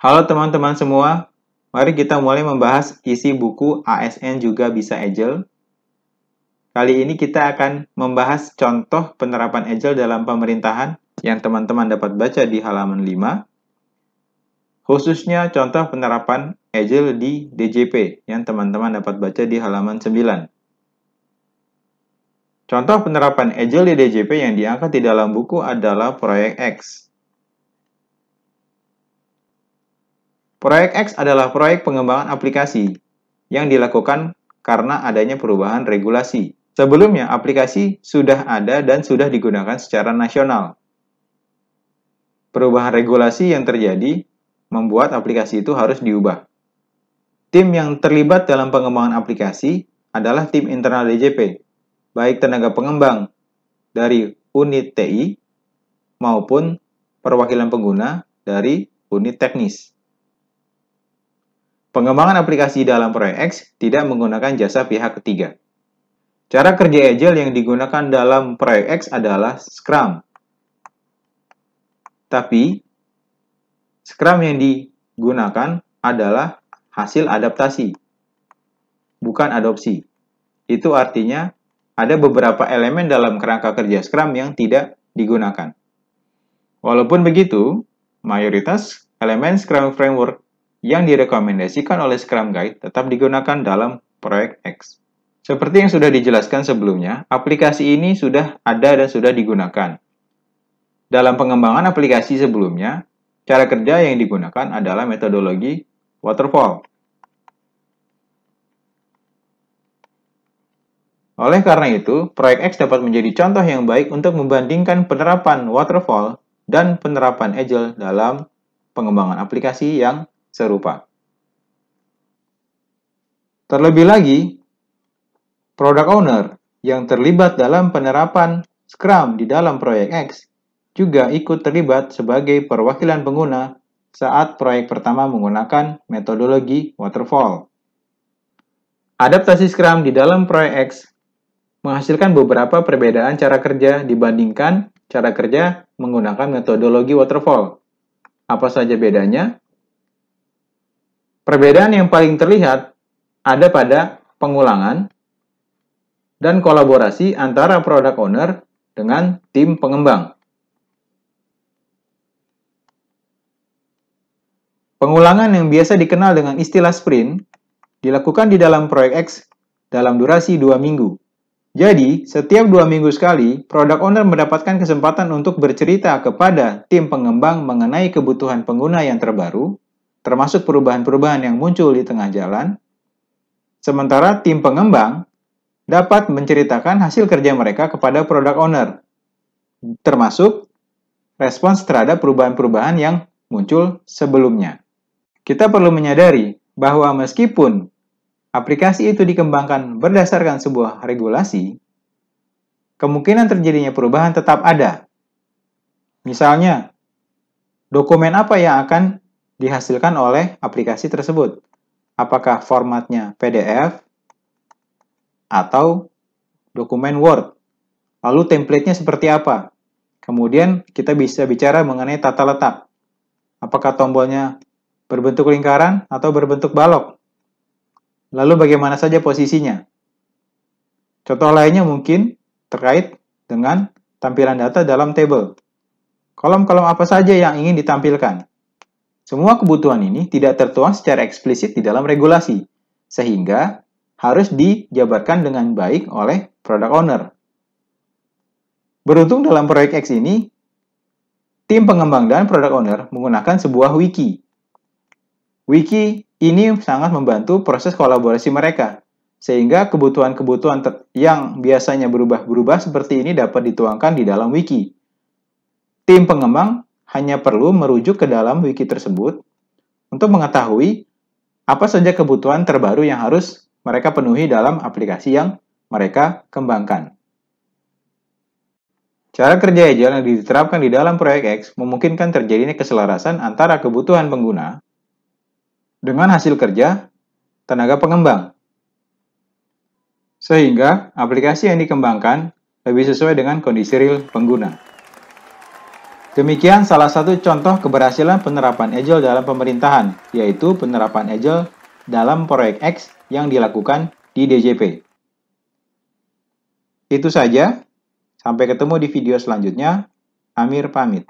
Halo teman-teman semua, mari kita mulai membahas isi buku ASN juga bisa Agile. Kali ini kita akan membahas contoh penerapan Agile dalam pemerintahan yang teman-teman dapat baca di halaman 5, khususnya contoh penerapan Agile di DJP yang teman-teman dapat baca di halaman 9. Contoh penerapan Agile di DJP yang diangkat di dalam buku adalah Proyek X. Proyek X adalah proyek pengembangan aplikasi yang dilakukan karena adanya perubahan regulasi. Sebelumnya, aplikasi sudah ada dan sudah digunakan secara nasional. Perubahan regulasi yang terjadi membuat aplikasi itu harus diubah. Tim yang terlibat dalam pengembangan aplikasi adalah tim internal DJP, baik tenaga pengembang dari unit TI maupun perwakilan pengguna dari unit teknis. Pengembangan aplikasi dalam proyek X tidak menggunakan jasa pihak ketiga. Cara kerja Agile yang digunakan dalam proyek X adalah Scrum. Tapi, Scrum yang digunakan adalah hasil adaptasi, bukan adopsi. Itu artinya ada beberapa elemen dalam kerangka kerja Scrum yang tidak digunakan. Walaupun begitu, mayoritas elemen Scrum Framework yang direkomendasikan oleh Scrum Guide tetap digunakan dalam proyek X. Seperti yang sudah dijelaskan sebelumnya, aplikasi ini sudah ada dan sudah digunakan. Dalam pengembangan aplikasi sebelumnya, cara kerja yang digunakan adalah metodologi waterfall. Oleh karena itu, proyek X dapat menjadi contoh yang baik untuk membandingkan penerapan waterfall dan penerapan Agile dalam pengembangan aplikasi yang serupa. Terlebih lagi, product owner yang terlibat dalam penerapan Scrum di dalam proyek X juga ikut terlibat sebagai perwakilan pengguna saat proyek pertama menggunakan metodologi waterfall. Adaptasi Scrum di dalam proyek X menghasilkan beberapa perbedaan cara kerja dibandingkan cara kerja menggunakan metodologi waterfall. Apa saja bedanya? Perbedaan yang paling terlihat ada pada pengulangan dan kolaborasi antara product owner dengan tim pengembang. Pengulangan yang biasa dikenal dengan istilah sprint dilakukan di dalam proyek X dalam durasi 2 minggu. Jadi, setiap 2 minggu sekali, product owner mendapatkan kesempatan untuk bercerita kepada tim pengembang mengenai kebutuhan pengguna yang terbaru, termasuk perubahan-perubahan yang muncul di tengah jalan, sementara tim pengembang dapat menceritakan hasil kerja mereka kepada product owner, termasuk respons terhadap perubahan-perubahan yang muncul sebelumnya. Kita perlu menyadari bahwa meskipun aplikasi itu dikembangkan berdasarkan sebuah regulasi, kemungkinan terjadinya perubahan tetap ada. Misalnya, dokumen apa yang akan dihasilkan oleh aplikasi tersebut? Apakah formatnya PDF atau dokumen Word? Lalu template-nya seperti apa? Kemudian kita bisa bicara mengenai tata letak. Apakah tombolnya berbentuk lingkaran atau berbentuk balok? Lalu bagaimana saja posisinya? Contoh lainnya mungkin terkait dengan tampilan data dalam table. Kolom-kolom apa saja yang ingin ditampilkan? Semua kebutuhan ini tidak tertuang secara eksplisit di dalam regulasi, sehingga harus dijabarkan dengan baik oleh product owner. Beruntung dalam proyek X ini, tim pengembang dan product owner menggunakan sebuah wiki. Wiki ini sangat membantu proses kolaborasi mereka, sehingga kebutuhan-kebutuhan yang biasanya berubah-berubah seperti ini dapat dituangkan di dalam wiki. Tim pengembang hanya perlu merujuk ke dalam wiki tersebut untuk mengetahui apa saja kebutuhan terbaru yang harus mereka penuhi dalam aplikasi yang mereka kembangkan. Cara kerja Agile yang diterapkan di dalam proyek X memungkinkan terjadinya keselarasan antara kebutuhan pengguna dengan hasil kerja tenaga pengembang, sehingga aplikasi yang dikembangkan lebih sesuai dengan kondisi real pengguna. Demikian salah satu contoh keberhasilan penerapan Agile dalam pemerintahan, yaitu penerapan Agile dalam proyek X yang dilakukan di DJP. Itu saja. Sampai ketemu di video selanjutnya. Amir pamit.